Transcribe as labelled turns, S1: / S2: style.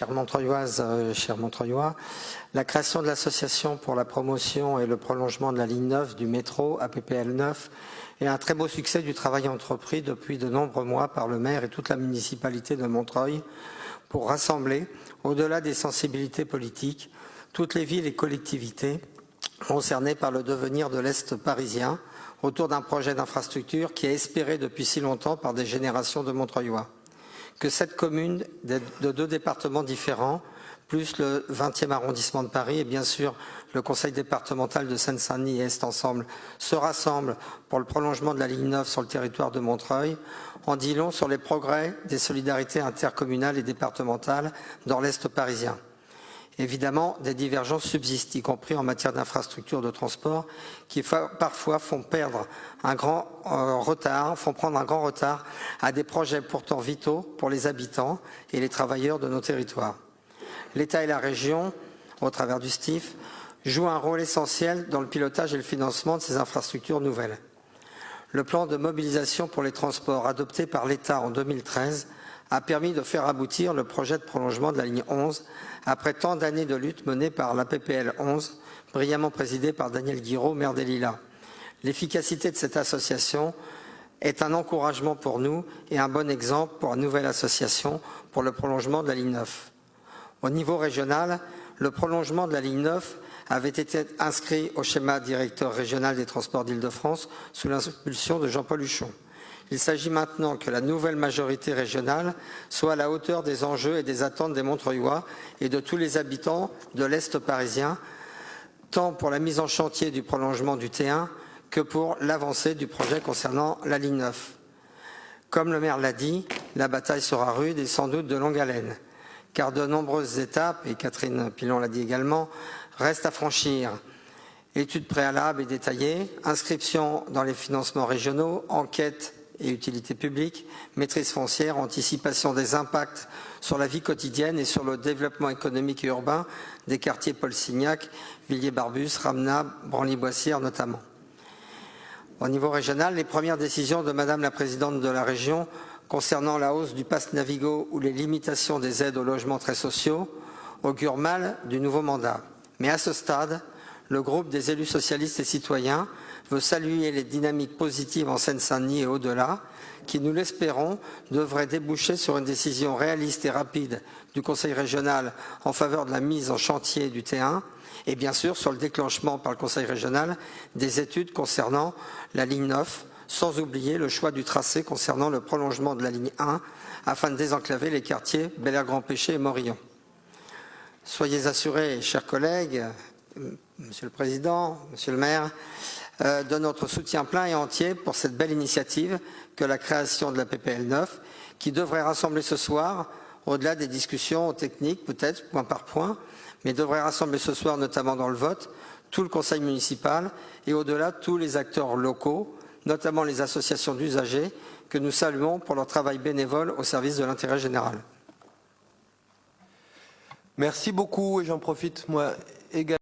S1: chères Montreuilloises, chers Montreuillois, la création de l'association pour la promotion et le prolongement de la ligne 9 du métro, APPL 9, est un très beau succès du travail entrepris depuis de nombreux mois par le maire et toute la municipalité de Montreuil pour rassembler, au-delà des sensibilités politiques, toutes les villes et collectivités concernées par le devenir de l'Est parisien autour d'un projet d'infrastructure qui est espéré depuis si longtemps par des générations de Montreuillois. Que cette commune de deux départements différents, plus le 20e arrondissement de Paris et bien sûr le conseil départemental de Seine-Saint-Denis et Est Ensemble se rassemblent pour le prolongement de la ligne 9 sur le territoire de Montreuil, en dit long sur les progrès des solidarités intercommunales et départementales dans l'Est parisien. Évidemment, des divergences subsistent, y compris en matière d'infrastructures de transport, qui parfois font prendre un grand retard à des projets pourtant vitaux pour les habitants et les travailleurs de nos territoires. L'État et la région, au travers du STIF, jouent un rôle essentiel dans le pilotage et le financement de ces infrastructures nouvelles. Le plan de mobilisation pour les transports adopté par l'État en 2013 a permis de faire aboutir le projet de prolongement de la ligne 11 après tant d'années de lutte menée par la PPL 11, brillamment présidée par Daniel Guiraud, maire des Lilas. L'efficacité de cette association est un encouragement pour nous et un bon exemple pour une nouvelle association pour le prolongement de la ligne 9. Au niveau régional, le prolongement de la ligne 9 avait été inscrit au schéma directeur régional des transports d'Île-de-France sous l'impulsion de Jean-Paul Huchon. Il s'agit maintenant que la nouvelle majorité régionale soit à la hauteur des enjeux et des attentes des Montreuillois et de tous les habitants de l'Est parisien, tant pour la mise en chantier du prolongement du T1 que pour l'avancée du projet concernant la ligne 9. Comme le maire l'a dit, la bataille sera rude et sans doute de longue haleine, car de nombreuses étapes, et Catherine Pilon l'a dit également, restent à franchir. Études préalables et détaillées, inscription dans les financements régionaux, enquête et utilité publique, maîtrise foncière, anticipation des impacts sur la vie quotidienne et sur le développement économique et urbain des quartiers Paul Signac, Villiers-Barbus, Ramena, Branly-Boissière notamment. Au niveau régional, les premières décisions de Madame la Présidente de la région concernant la hausse du pass Navigo ou les limitations des aides aux logements très sociaux augurent mal du nouveau mandat. Mais à ce stade, le groupe des élus socialistes et citoyens veut saluer les dynamiques positives en Seine-Saint-Denis et au-delà, qui, nous l'espérons, devraient déboucher sur une décision réaliste et rapide du Conseil régional en faveur de la mise en chantier du T1 et bien sûr sur le déclenchement par le Conseil régional des études concernant la ligne 9, sans oublier le choix du tracé concernant le prolongement de la ligne 1 afin de désenclaver les quartiers Bel-Air-Grand-Péché et Morillon. Soyez assurés, chers collègues, Monsieur le Président, Monsieur le maire, de notre soutien plein et entier pour cette belle initiative que la création de la PPL 9, qui devrait rassembler ce soir, au-delà des discussions techniques, peut-être, point par point, mais devrait rassembler ce soir, notamment dans le vote, tout le conseil municipal et au-delà tous les acteurs locaux, notamment les associations d'usagers, que nous saluons pour leur travail bénévole au service de l'intérêt général.
S2: Merci beaucoup et j'en profite, moi également.